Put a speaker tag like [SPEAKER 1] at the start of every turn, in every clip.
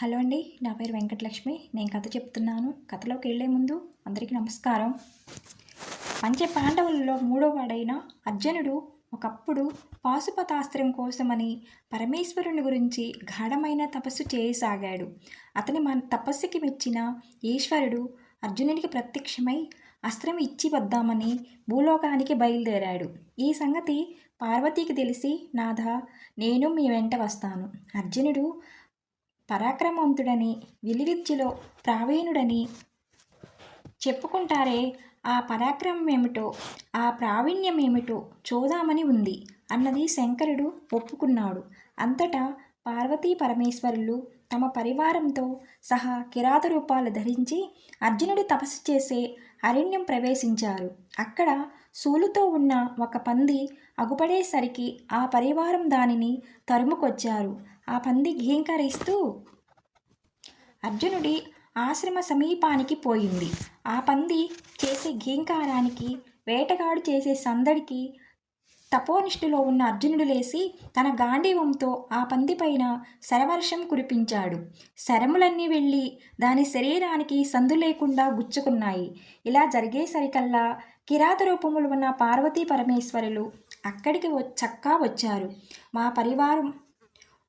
[SPEAKER 1] Hello అండి. నా పేరు వెంకటలక్ష్మి. నేను కథ చెప్తున్నాను. కథలోకి వెళ్ళే ముందు అందరికీ నమస్కారం. పంచ పాండవులలో మూడోవాడైన అర్జునుడు ఒకప్పుడు పాశుపతాస్త్రం కోసమని పరమేశ్వరుని గురించి గాఢమైన తపస్సు చేయసాగాడు. అతని తపస్సుకి మెచ్చిన ఈశ్వరుడు అర్జునుడికి ప్రత్యక్షమై అస్త్రం ఇచ్చి వద్దామని భూలోకానికి బయలుదేరాడు. ఈ సంగతి పార్వతీకి తెలిసి, నాథ, నేను మీ వెంట వస్తాను. అర్జునుడు పరాక్రమవంతుడని, విలువిద్యలో ప్రావీణుడని చెప్పుకుంటారే, ఆ పరాక్రమం ఏమిటో, ఆ ప్రావీణ్యం ఏమిటో చూద్దామని ఉంది అన్నది శంకరుడు ఒప్పుకున్నాడు. అంతటా పార్వతీ పరమేశ్వరులు తమ పరివారంతో సహా కిరాత రూపాలు ధరించి అర్జునుడు తపస్సు చేసే అరణ్యం ప్రవేశించారు. అక్కడ సూలుతో ఉన్న ఒక పంది అగుపడేసరికి ఆ పరివారం దానిని తరుముకొచ్చారు. ఆ పంది ఘీంకరిస్తూ అర్జునుడి ఆశ్రమ సమీపానికి పోయింది. ఆ పంది చేసే ఘీంకారానికి, వేటగాడు చేసే సందడికి తపోనిష్ఠులో ఉన్న అర్జునుడు లేచి తన గాంధీవంతో ఆ పందిపైన శరవర్షం కురిపించాడు. శరములన్నీ వెళ్ళి దాని శరీరానికి సందు లేకుండా గుచ్చుకున్నాయి. ఇలా జరిగేసరికల్లా కిరాత రూపములు ఉన్న పార్వతీ పరమేశ్వరులు అక్కడికి చక్కా వచ్చారు. మా పరివారం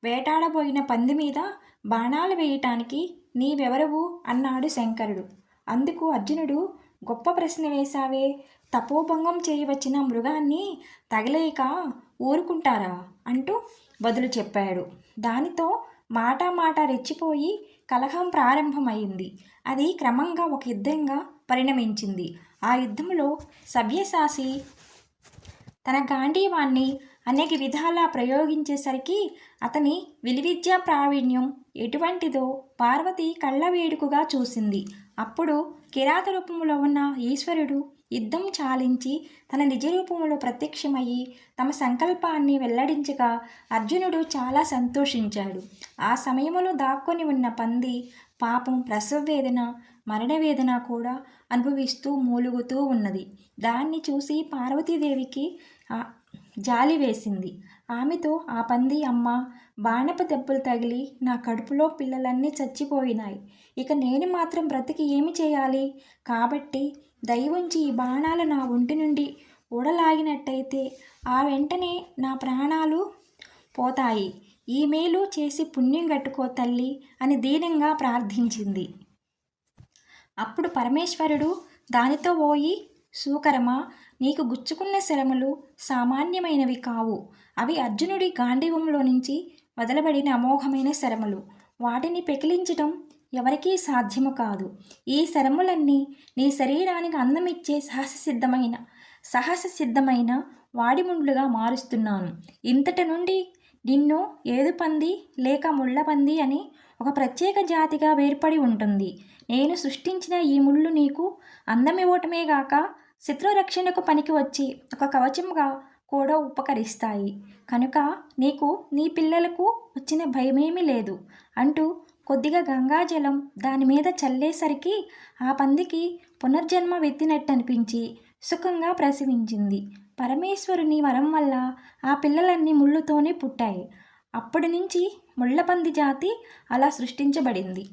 [SPEAKER 1] వేటాడబోయిన పంది మీద బాణాలు వేయటానికి నీవెవరవు అన్నాడు శంకరుడు. అందుకు అర్జునుడు, గొప్ప ప్రశ్న వేశావే, తపోభంగం చేయవచ్చిన మృగాన్ని తగిలేక ఊరుకుంటారా అంటూ బదులు చెప్పాడు. దానితో మాట రెచ్చిపోయి కలహం ప్రారంభమైంది. అది క్రమంగా ఒక యుద్ధంగా పరిణమించింది. ఆ యుద్ధంలో సవ్యసాచి తన గాంధీవాన్ని అనేక విధాలా ప్రయోగించేసరికి అతని విలువిద్యా ప్రావీణ్యం ఎటువంటిదో పార్వతి కళ్ళవేడుకగా చూసింది. అప్పుడు కిరాత రూపంలో ఉన్న ఈశ్వరుడు యుద్ధం చాలించి తన నిజ రూపంలో ప్రత్యక్షమయ్యి తమ సంకల్పాన్ని వెల్లడించగా అర్జునుడు చాలా సంతోషించాడు. ఆ సమయంలో దాక్కొని ఉన్న పంది పాపం ప్రసవవేదన, మరణవేదన కూడా అనుభవిస్తూ మూలుగుతూ ఉన్నది. దాన్ని చూసి పార్వతీదేవికి జాలి వేసింది. ఆమెతో ఆ పంది, అమ్మ, బాణపు దెబ్బలు తగిలి నా కడుపులో పిల్లలన్నీ చచ్చిపోయినాయి. ఇక నేను మాత్రం బ్రతికి ఏమి చేయాలి? కాబట్టి దయవుంచి ఈ బాణాలు నా ఒంటి నుండి ఊడలాగినట్టయితే ఆ వెంటనే నా ప్రాణాలు పోతాయి. ఈ మేలు చేసి పుణ్యం కట్టుకో తల్లి అని దీనంగా ప్రార్థించింది. అప్పుడు పరమేశ్వరుడు దానితో, పోయి సూకరమా, నీకు గుచ్చుకున్న శరములు సామాన్యమైనవి కావు. అవి అర్జునుడి గాంధీవంలో నుంచి వదలబడిన అమోఘమైన శరములు. వాటిని పెకిలించటం ఎవరికీ సాధ్యము కాదు. ఈ శరములన్నీ నీ శరీరానికి అందమిచ్చే సహజసిద్ధమైన వాడిముండ్లుగా మారుస్తున్నాను. ఇంతటి నుండి నిన్ను ఏదుపంది లేక ముళ్ళపంది అని ఒక ప్రత్యేక జాతిగా వేర్పడి ఉంటుంది. నేను సృష్టించిన ఈ ముళ్ళు నీకు అందమివ్వటమే గాక శత్రురక్షణకు పనికి వచ్చి ఒక కవచముగా కూడా ఉపకరిస్తాయి. కనుక నీకు నీ పిల్లలకు వచ్చిన భయమేమీ లేదు అంటూ కొద్దిగా గంగాజలం దాని మీద చల్లేసరికి ఆ పందికి పునర్జన్మ వెత్తినట్టనిపించి సుఖంగా ప్రసవించింది. పరమేశ్వరుని వరం వల్ల ఆ పిల్లలన్నీ ముళ్ళుతోనే పుట్టాయి. అప్పటి నుంచి ముళ్ళపంది జాతి అలా సృష్టించబడింది.